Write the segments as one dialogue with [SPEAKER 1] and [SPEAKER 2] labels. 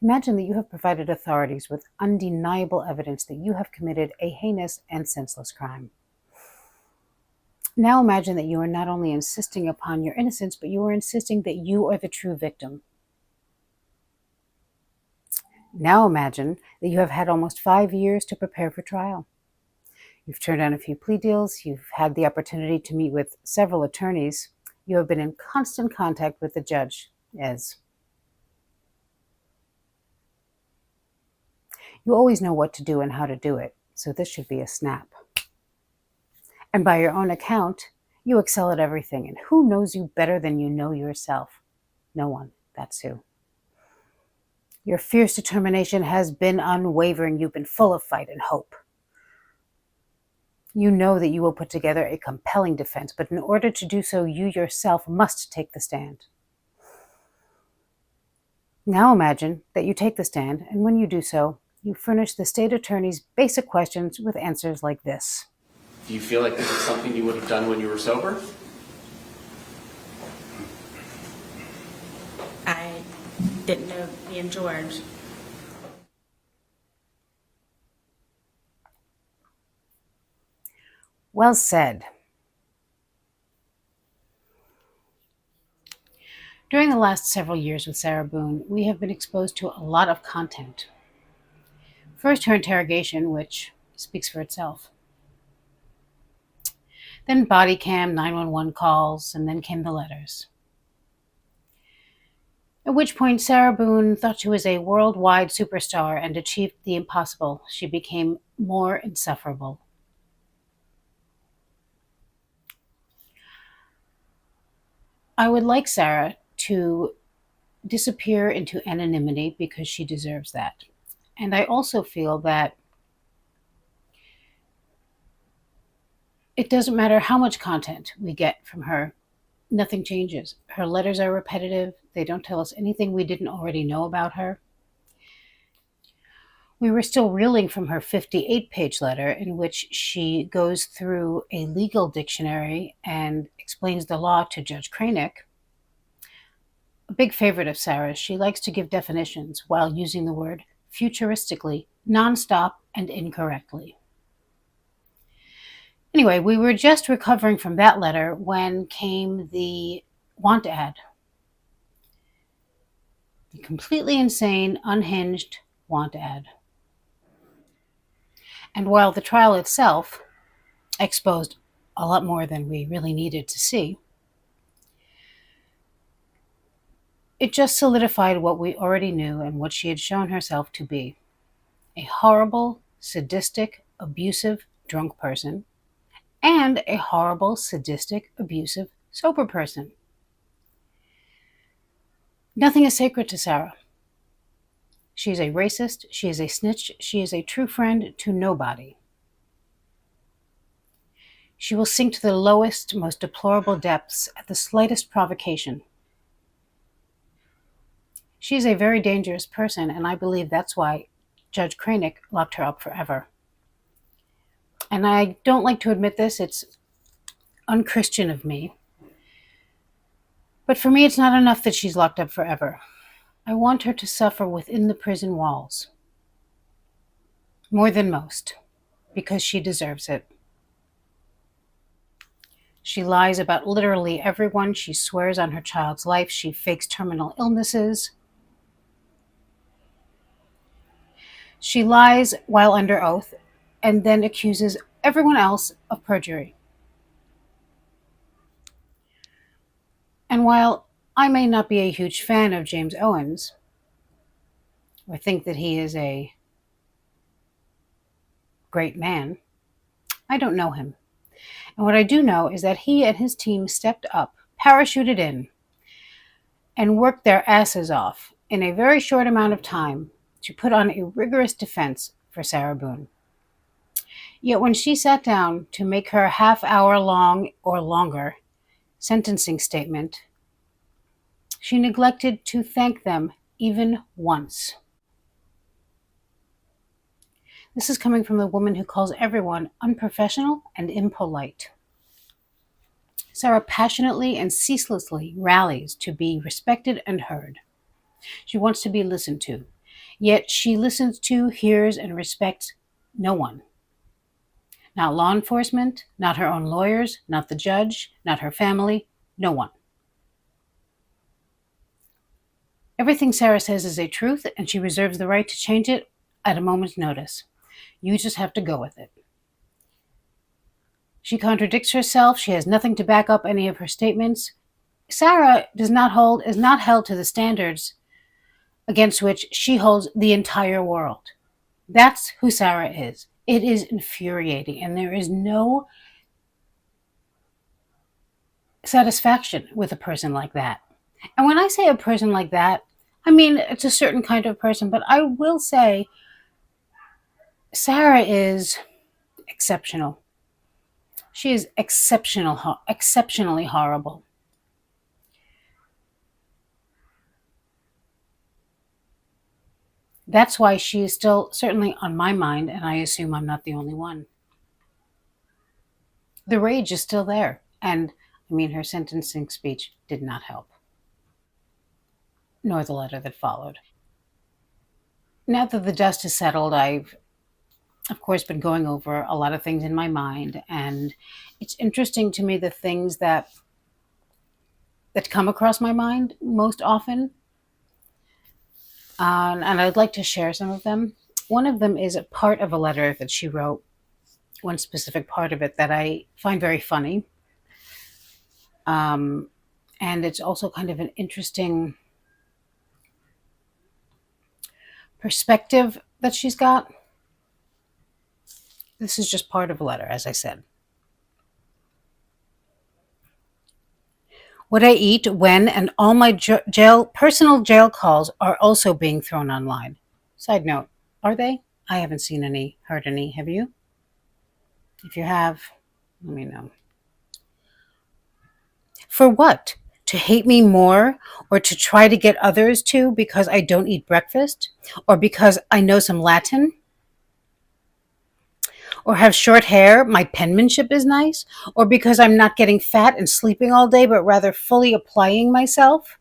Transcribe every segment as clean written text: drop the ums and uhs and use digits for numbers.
[SPEAKER 1] Imagine that you have provided authorities with undeniable evidence that you have committed a heinous and senseless crime. Now imagine that you are not only insisting upon your innocence, but you are insisting that you are the true victim. Now imagine that you have had almost 5 years to prepare for trial. You've turned down a few plea deals, you've had the opportunity to meet with several attorneys, you have been in constant contact with the judge, as you always know what to do and how to do it, so this should be a snap. And by your own account, you excel at everything, and who knows you better than you know yourself? No one, that's who. Your fierce determination has been unwavering. You've been full of fight and hope. You know that you will put together a compelling defense, but in order to do so, you yourself must take the stand. Now imagine that you take the stand, and when you do so, you furnish the state attorney's basic questions with answers like this.
[SPEAKER 2] Do you feel like this is something you would have done when you were sober?
[SPEAKER 3] I didn't know me and George.
[SPEAKER 1] Well said. During the last several years with Sarah Boone, we have been exposed to a lot of content. First, her interrogation, which speaks for itself. Then body cam, 911 calls, and then came the letters. At which point, Sarah Boone thought she was a worldwide superstar and achieved the impossible. She became more insufferable. I would like Sarah to disappear into anonymity because she deserves that. And I also feel that it doesn't matter how much content we get from her, nothing changes. Her letters are repetitive. They don't tell us anything we didn't already know about her. We were still reeling from her 58-page letter in which she goes through a legal dictionary and explains the law to Judge Cranick. A big favorite of Sarah's, she likes to give definitions while using the word futuristically, nonstop, and incorrectly. Anyway, we were just recovering from that letter when came the want ad. The completely insane, unhinged want ad. And while the trial itself exposed a lot more than we really needed to see, it just solidified what we already knew and what she had shown herself to be. A horrible, sadistic, abusive, drunk person, and a horrible, sadistic, abusive, sober person. Nothing is sacred to Sarah. She is a racist, she is a snitch, she is a true friend to nobody. She will sink to the lowest, most deplorable depths at the slightest provocation. She is a very dangerous person, and I believe that's why Judge Cranick locked her up forever. And I don't like to admit this, it's unchristian of me. But for me, it's not enough that she's locked up forever. I want her to suffer within the prison walls. More than most, because she deserves it. She lies about literally everyone. She swears on her child's life. She fakes terminal illnesses. She lies while under oath and then accuses everyone else of perjury. And while I may not be a huge fan of James Owens, or think that he is a great man, I don't know him. And what I do know is that he and his team stepped up, parachuted in, and worked their asses off in a very short amount of time to put on a rigorous defense for Sarah Boone. Yet when she sat down to make her half-hour-long or longer sentencing statement, she neglected to thank them even once. This is coming from the woman who calls everyone unprofessional and impolite. Sarah passionately and ceaselessly rallies to be respected and heard. She wants to be listened to. Yet she listens to, hears, and respects no one. Not law enforcement, not her own lawyers, not the judge, not her family, no one. Everything Sarah says is a truth, and she reserves the right to change it at a moment's notice. You just have to go with it. She contradicts herself. She has nothing to back up any of her statements. Sarah is not held to the standards against which she holds the entire world. That's who Sarah is. It is infuriating, and there is no satisfaction with a person like that. And when I say a person like that, I mean it's a certain kind of person, but I will say Sarah is exceptional. She is exceptionally horrible. That's why she is still certainly on my mind, and I assume I'm not the only one. The rage is still there, and I mean, her sentencing speech did not help, nor the letter that followed. Now that the dust has settled, I've, of course, been going over a lot of things in my mind, and it's interesting to me the things that come across my mind most often. And I'd like to share some of them. One of them is a part of a letter that she wrote, one specific part of it that I find very funny. And it's also kind of an interesting perspective that she's got. This is just part of a letter, as I said. What I eat, when, and all my personal jail calls are also being thrown online. Side note, are they? I haven't seen any, heard any. Have you? If you have, let me know. For what? To hate me more, or to try to get others to because I don't eat breakfast, or because I know some Latin, or have short hair, my penmanship is nice, or because I'm not getting fat and sleeping all day, but rather fully applying myself,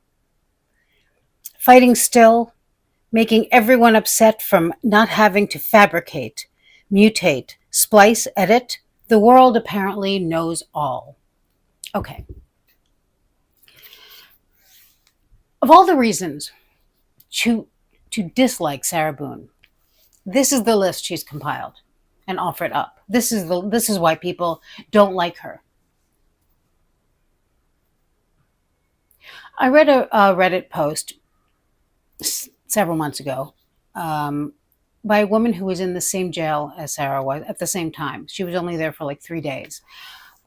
[SPEAKER 1] fighting still, making everyone upset from not having to fabricate, mutate, splice, edit. The world apparently knows all. Okay. Of all the reasons to dislike Sarah Boone, this is the list she's compiled and offered up. This is why people don't like her. I read a Reddit post several months ago by a woman who was in the same jail as Sarah was at the same time. She was only there for like 3 days.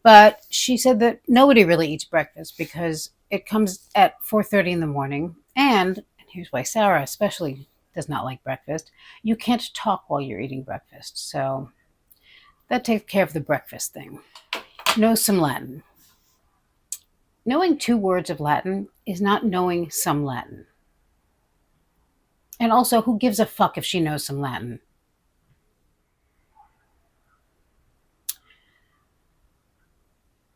[SPEAKER 1] But she said that nobody really eats breakfast because it comes at 4:30 in the morning. And here's why Sarah especially does not like breakfast. You can't talk while you're eating breakfast. So that takes care of the breakfast thing. Know some Latin. Knowing 2 words of Latin is not knowing some Latin. And also, who gives a fuck if she knows some Latin?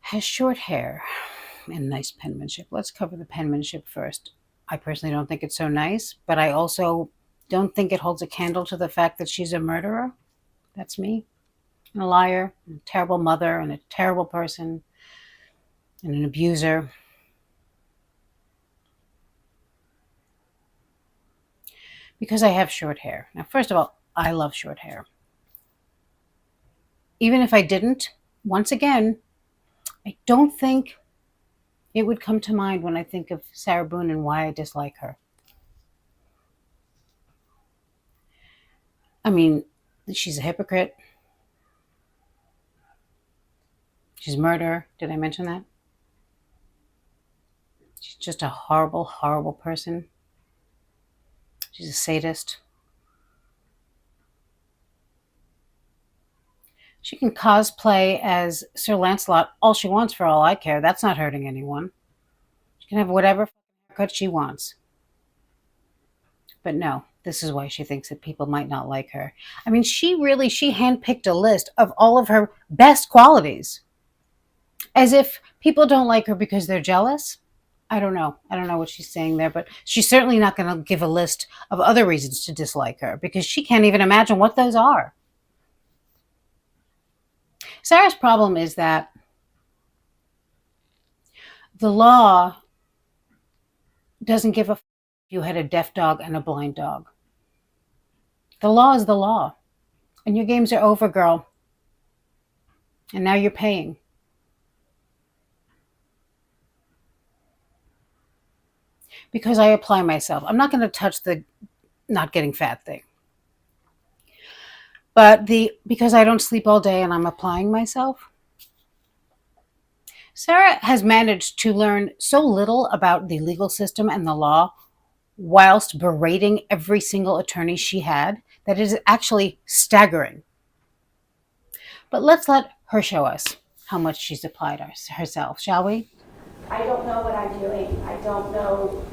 [SPEAKER 1] Has short hair and nice penmanship. Let's cover the penmanship first. I personally don't think it's so nice, but I also don't think it holds a candle to the fact that she's a murderer. That's me. And a liar, and a terrible mother, and a terrible person, and an abuser. Because I have short hair. Now, first of all, I love short hair. Even if I didn't, once again, I don't think it would come to mind when I think of Sarah Boone and why I dislike her. I mean, she's a hypocrite. She's a murderer. Did I mention that? She's just a horrible, horrible person. She's a sadist. She can cosplay as Sir Lancelot all she wants for all I care. That's not hurting anyone. She can have whatever haircut she wants. But no, this is why she thinks that people might not like her. I mean, she handpicked a list of all of her best qualities. As if people don't like her because they're jealous. I don't know. I don't know what she's saying there, but she's certainly not going to give a list of other reasons to dislike her because she can't even imagine what those are. Sarah's problem is that the law doesn't give a if you had a deaf dog and a blind dog. The law is the law. And your games are over, girl. And now you're paying. Because I apply myself. I'm not going to touch the not getting fat thing. But because I don't sleep all day and I'm applying myself, Sarah has managed to learn so little about the legal system and the law whilst berating every single attorney she had that it is actually staggering. But let's let her show us how much she's applied herself, shall we?
[SPEAKER 4] I don't know what I'm doing. I don't know.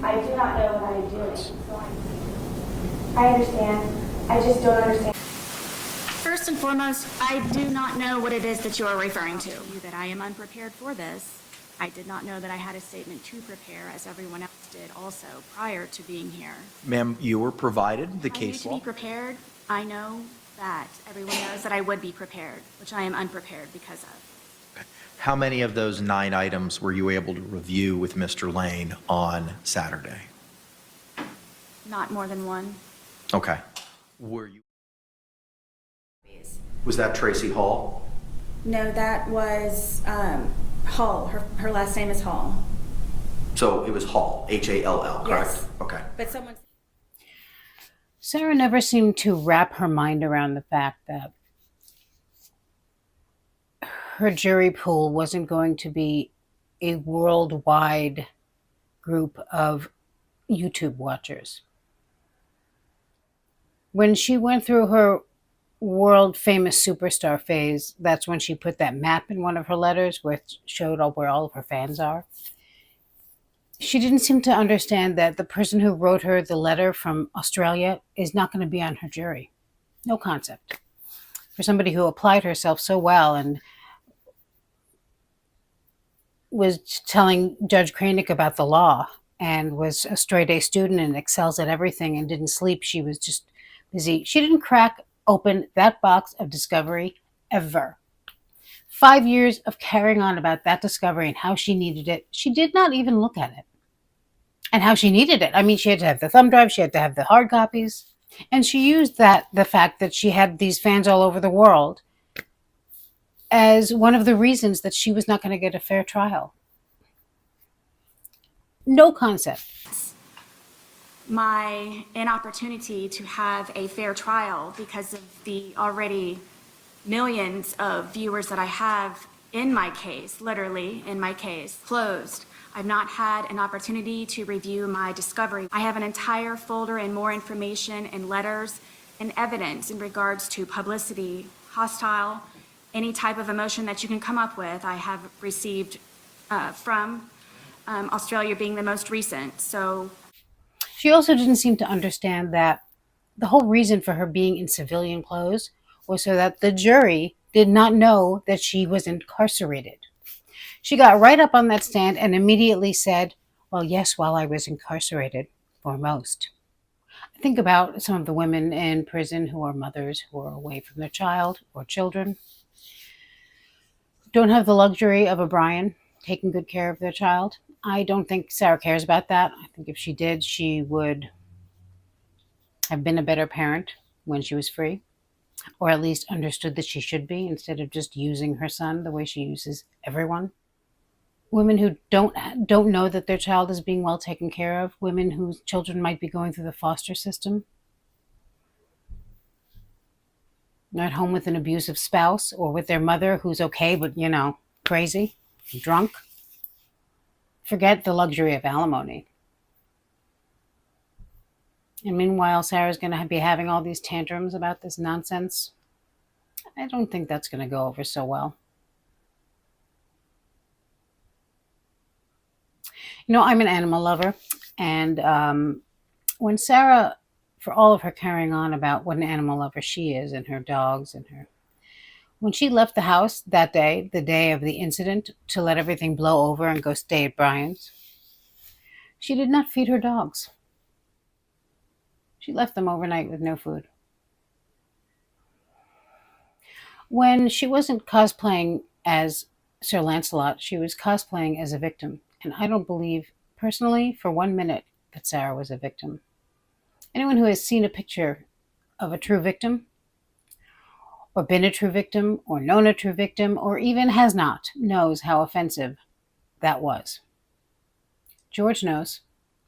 [SPEAKER 4] I do not know what I'm doing. So I understand. I just don't understand.
[SPEAKER 3] First and foremost, I do not know what it is that you are referring to. That I am unprepared for this. I did not know that I had a statement to prepare, as everyone else did also, prior to being here.
[SPEAKER 5] Ma'am, you were provided the
[SPEAKER 3] I need
[SPEAKER 5] case
[SPEAKER 3] to
[SPEAKER 5] law.
[SPEAKER 3] be prepared. I know that everyone knows that I would be prepared, which I am unprepared because of.
[SPEAKER 5] How many of those 9 items were you able to review with Mr. Lane on Saturday?
[SPEAKER 3] Not more than one.
[SPEAKER 5] Okay. Were you? Was that Tracy Hall?
[SPEAKER 3] No, that was Hall. Her last name is Hall.
[SPEAKER 5] So it was Hall, Hall, correct?
[SPEAKER 3] Yes.
[SPEAKER 5] Okay.
[SPEAKER 3] But someone.
[SPEAKER 1] Sarah never seemed to wrap her mind around the fact that her jury pool wasn't going to be a worldwide group of YouTube watchers. When she went through her world famous superstar phase, that's when she put that map in one of her letters where it showed where all of her fans are. She didn't seem to understand that the person who wrote her the letter from Australia is not going to be on her jury. No concept. For somebody who applied herself so well and was telling Judge Kranick about the law and was a straight A student and excels at everything and didn't sleep, she was just busy. She didn't crack open that box of discovery ever. 5 years of carrying on about that discovery and how she needed it. She did not even look at it. And how she needed it. I mean, she had to have the thumb drive, she had to have the hard copies. And she used the fact that she had these fans all over the world as one of the reasons that she was not going to get a fair trial. No concept.
[SPEAKER 3] My inopportunity to have a fair trial because of the already millions of viewers that I have in my case, literally in my case, closed. I've not had an opportunity to review my discovery. I have an entire folder and more information and letters and evidence in regards to publicity, hostile, any type of emotion that you can come up with. I have received from Australia being the most recent. So
[SPEAKER 1] she also didn't seem to understand that the whole reason for her being in civilian clothes was so that the jury did not know that she was incarcerated. She got right up on that stand and immediately said, well, yes, while I was incarcerated, foremost. Think about some of the women in prison who are mothers who are away from their child or children, don't have the luxury of a Brian taking good care of their child. I don't think Sarah cares about that. I think if she did, she would have been a better parent when she was free, or at least understood that she should be, instead of just using her son the way she uses everyone. Women who don't know that their child is being well taken care of, women whose children might be going through the foster system, they're at home with an abusive spouse or with their mother who's okay but, crazy, drunk. Forget the luxury of alimony. And meanwhile, Sarah's going to be having all these tantrums about this nonsense. I don't think that's going to go over so well. I'm an animal lover. And when Sarah, for all of her carrying on about what an animal lover she is and her dogs and her When she left the house that day, the day of the incident, to let everything blow over and go stay at Brian's, she did not feed her dogs. She left them overnight with no food. When she wasn't cosplaying as Sir Lancelot, she was cosplaying as a victim. And I don't believe, personally, for 1 minute, that Sarah was a victim. Anyone who has seen a picture of a true victim, or been a true victim, or known a true victim, or even has not, knows how offensive that was. George knows.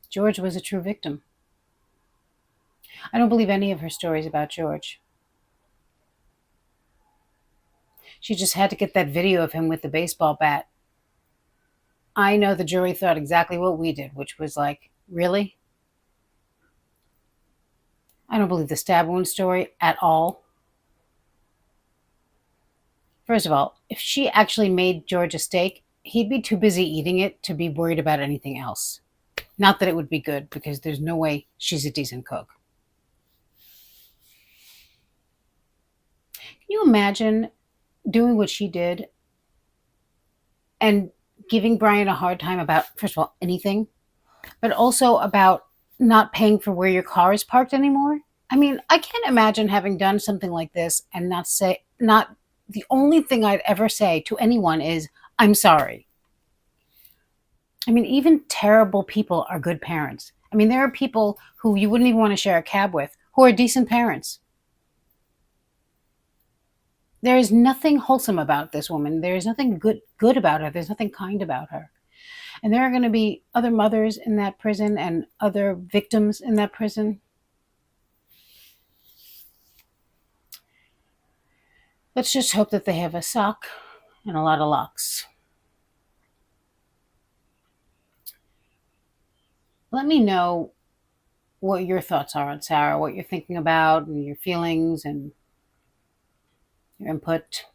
[SPEAKER 1] George was a true victim. I don't believe any of her stories about George. She just had to get that video of him with the baseball bat. I know the jury thought exactly what we did, which was like, really? I don't believe the stab wound story at all. First of all, if she actually made George a steak, he'd be too busy eating it to be worried about anything else. Not that it would be good, because there's no way she's a decent cook. Can you imagine doing what she did and giving Brian a hard time about, first of all, anything, but also about not paying for where your car is parked anymore? I mean, I can't imagine having done something like this and not the only thing I'd ever say to anyone is, I'm sorry. I mean, even terrible people are good parents. I mean, there are people who you wouldn't even want to share a cab with who are decent parents. There is nothing wholesome about this woman. There is nothing good about her. There's nothing kind about her. And there are going to be other mothers in that prison and other victims in that prison. Let's just hope that they have a sock and a lot of locks. Let me know what your thoughts are on Sarah, what you're thinking about, and your feelings and your input.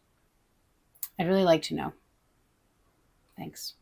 [SPEAKER 1] I'd really like to know. Thanks.